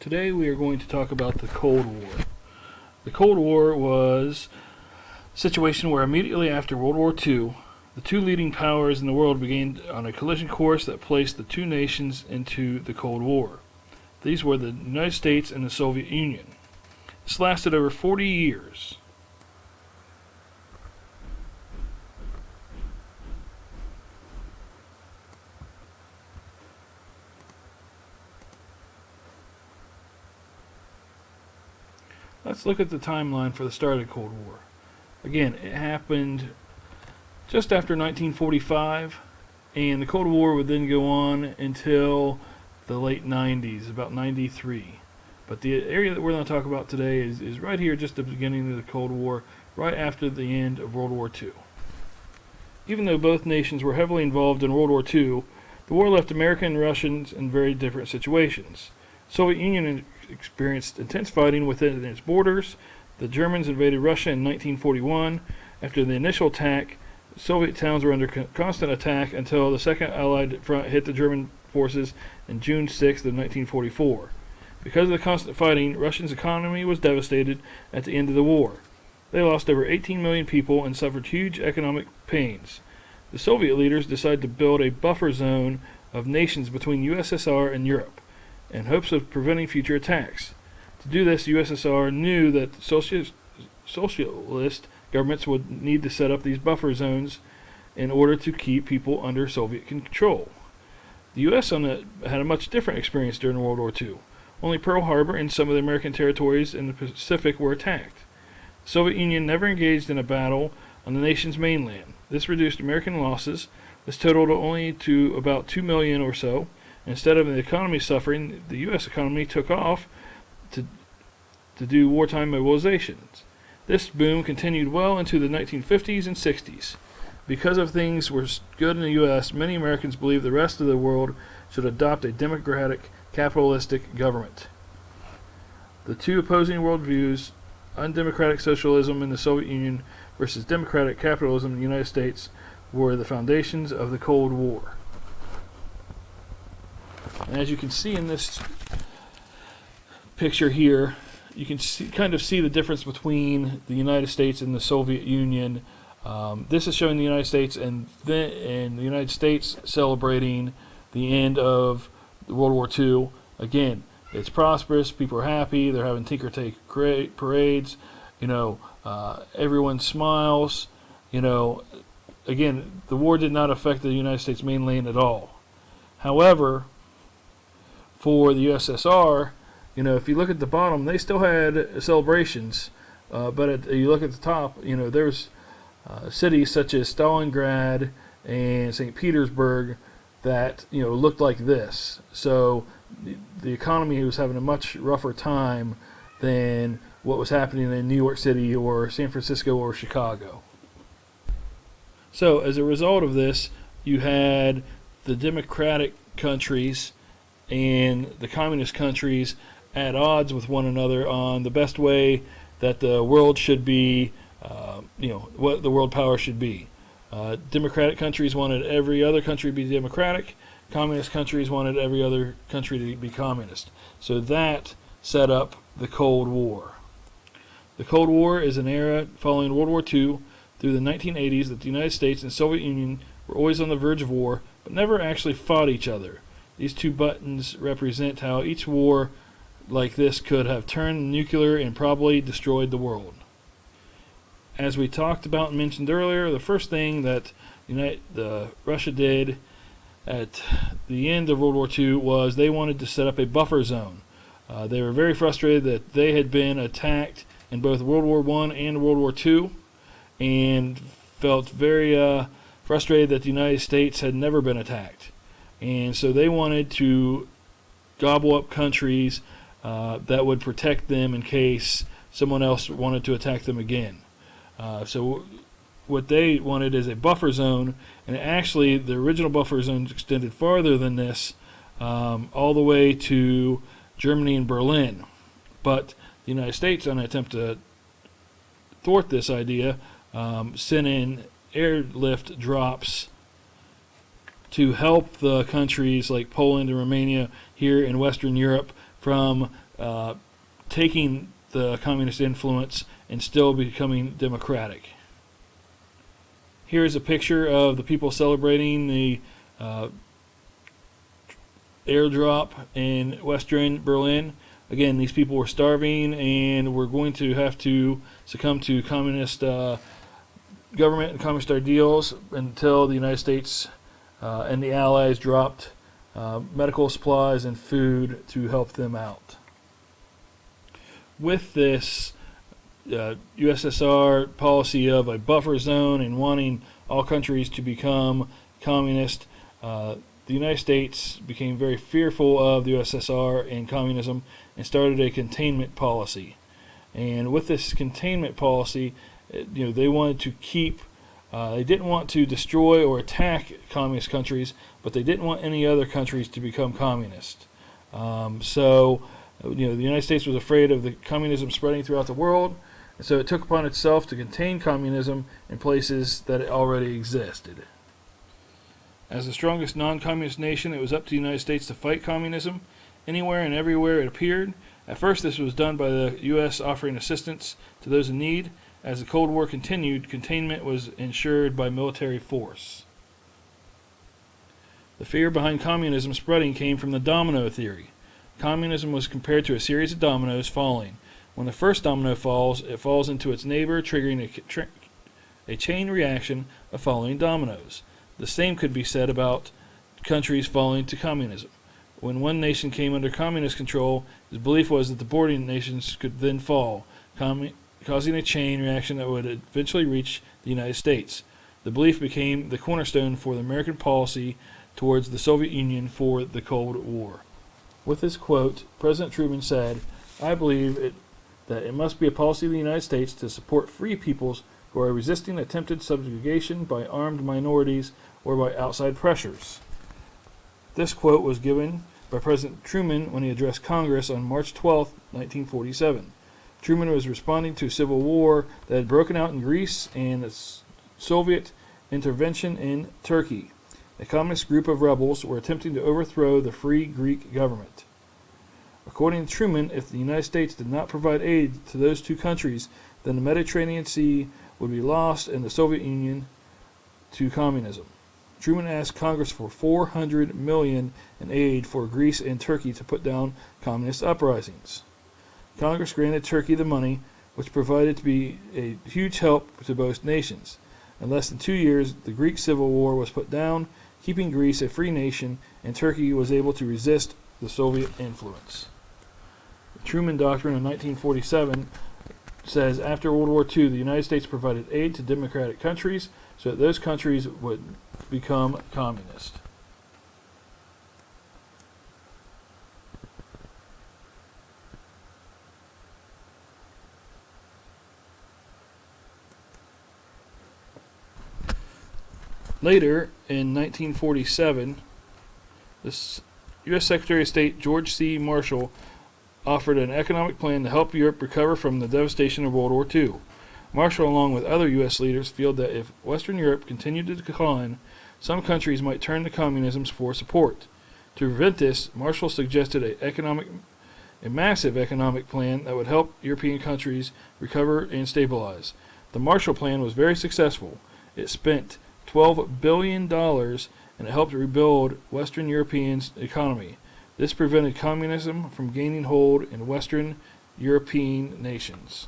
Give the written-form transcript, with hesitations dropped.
Today we are going to talk about the Cold War. The Cold War was a situation where immediately after World War II, the two leading powers in the world began on a collision course that placed the two nations into the Cold War. These were the United States and the Soviet Union. This lasted over 40 years. Let's look at the timeline for the start of the Cold War. Again, it happened just after 1945, and the Cold War would then go on until the late 90s, about 93. But the area that we're going to talk about today is right here, just the beginning of the Cold War, right after the end of World War II. Even though both nations were heavily involved in World War II, the war left America and Russians in very different situations. The Soviet Union experienced intense fighting within its borders. The Germans invaded Russia in 1941. After the initial attack, Soviet towns were under constant attack until the Second Allied Front hit the German forces on June 6th of 1944. Because of the constant fighting, Russia's economy was devastated at the end of the war. They lost over 18 million people and suffered huge economic pains. The Soviet leaders decided to build a buffer zone of nations between USSR and Europe, in hopes of preventing future attacks. To do this, the USSR knew that socialist governments would need to set up these buffer zones in order to keep people under Soviet control. The U.S. had a much different experience during World War II. Only Pearl Harbor and some of the American territories in the Pacific were attacked. The Soviet Union never engaged in a battle on the nation's mainland. This reduced American losses. This totaled only to about 2 million or so. Instead of the economy suffering, the U.S. economy took off to do wartime mobilizations. This boom continued well into the 1950s and 60s. Because of things were good in the U.S., many Americans believed the rest of the world should adopt a democratic, capitalistic government. The two opposing worldviews, undemocratic socialism in the Soviet Union versus democratic capitalism in the United States, were the foundations of the Cold War. And as you can see in this picture here, you can kind of see the difference between the United States and the Soviet Union. This is showing the United States and the United States celebrating the end of World War II. Again, it's prosperous. People are happy. They're having Tinker Take parades. Everyone smiles. Again, the war did not affect the United States mainland at all. However, for the USSR, if you look at the bottom, they still had celebrations. But you look at the top, there's cities such as Stalingrad and St. Petersburg that, looked like this. So the economy was having a much rougher time than what was happening in New York City or San Francisco or Chicago. So as a result of this, you had the democratic countries and the communist countries at odds with one another on the best way that the world should be, what the world power should be. Democratic countries wanted every other country to be democratic. Communist countries wanted every other country to be communist. So that set up the Cold War. The Cold War is an era following World War II through the 1980s that the United States and Soviet Union were always on the verge of war, but never actually fought each other. These two buttons represent how each war like this could have turned nuclear and probably destroyed the world. As we talked about and mentioned earlier, the first thing that Russia did at the end of World War II was they wanted to set up a buffer zone. They were very frustrated that they had been attacked in both World War I and World War II, and felt very frustrated that the United States had never been attacked. And so they wanted to gobble up countries that would protect them in case someone else wanted to attack them again. So what they wanted is a buffer zone, and actually the original buffer zone extended farther than this, all the way to Germany and Berlin. But the United States, in an attempt to thwart this idea, sent in airlift drops to help the countries like Poland and Romania here in Western Europe from taking the communist influence and still becoming democratic. Here's a picture of the people celebrating the airdrop in western Berlin. Again, these people were starving and were going to have to succumb to communist government and communist ideals until the United States and the Allies dropped medical supplies and food to help them out. With this USSR policy of a buffer zone and wanting all countries to become communist, the United States became very fearful of the USSR and communism and started a containment policy. And with this containment policy, they wanted to keep, they didn't want to destroy or attack communist countries, but they didn't want any other countries to become communist. So the United States was afraid of the communism spreading throughout the world, and so it took upon itself to contain communism in places that it already existed. As the strongest non-communist nation, it was up to the United States to fight communism anywhere and everywhere it appeared. At first, this was done by the U.S. offering assistance to those in need. As the Cold War continued, containment was ensured by military force. The fear behind communism spreading came from the domino theory. Communism was compared to a series of dominoes falling. When the first domino falls, it falls into its neighbor, triggering a chain reaction of following dominoes. The same could be said about countries falling to communism. When one nation came under communist control, his belief was that the bordering nations could then fall, causing a chain reaction that would eventually reach the United States. The belief became the cornerstone for the American policy towards the Soviet Union for the Cold War. With this quote, President Truman said, "I believe that it must be a policy of the United States to support free peoples who are resisting attempted subjugation by armed minorities or by outside pressures." This quote was given by President Truman when he addressed Congress on March 12, 1947. Truman was responding to a civil war that had broken out in Greece and the Soviet intervention in Turkey. A communist group of rebels were attempting to overthrow the free Greek government. According to Truman, if the United States did not provide aid to those two countries, then the Mediterranean Sea would be lost and the Soviet Union to communism. Truman asked Congress for $400 million in aid for Greece and Turkey to put down communist uprisings. Congress granted Turkey the money, which proved to be a huge help to both nations. In less than 2 years, the Greek Civil War was put down, keeping Greece a free nation, and Turkey was able to resist the Soviet influence. The Truman Doctrine of 1947 says after World War II, the United States provided aid to democratic countries so that those countries would become communist. Later, in 1947, the U.S. Secretary of State George C. Marshall offered an economic plan to help Europe recover from the devastation of World War II. Marshall, along with other U.S. leaders, felt that if Western Europe continued to decline, some countries might turn to communism for support. To prevent this, Marshall suggested a massive economic plan that would help European countries recover and stabilize. The Marshall Plan was very successful. It spent $12 billion and it helped rebuild Western Europeans' economy. This prevented communism from gaining hold in Western European nations.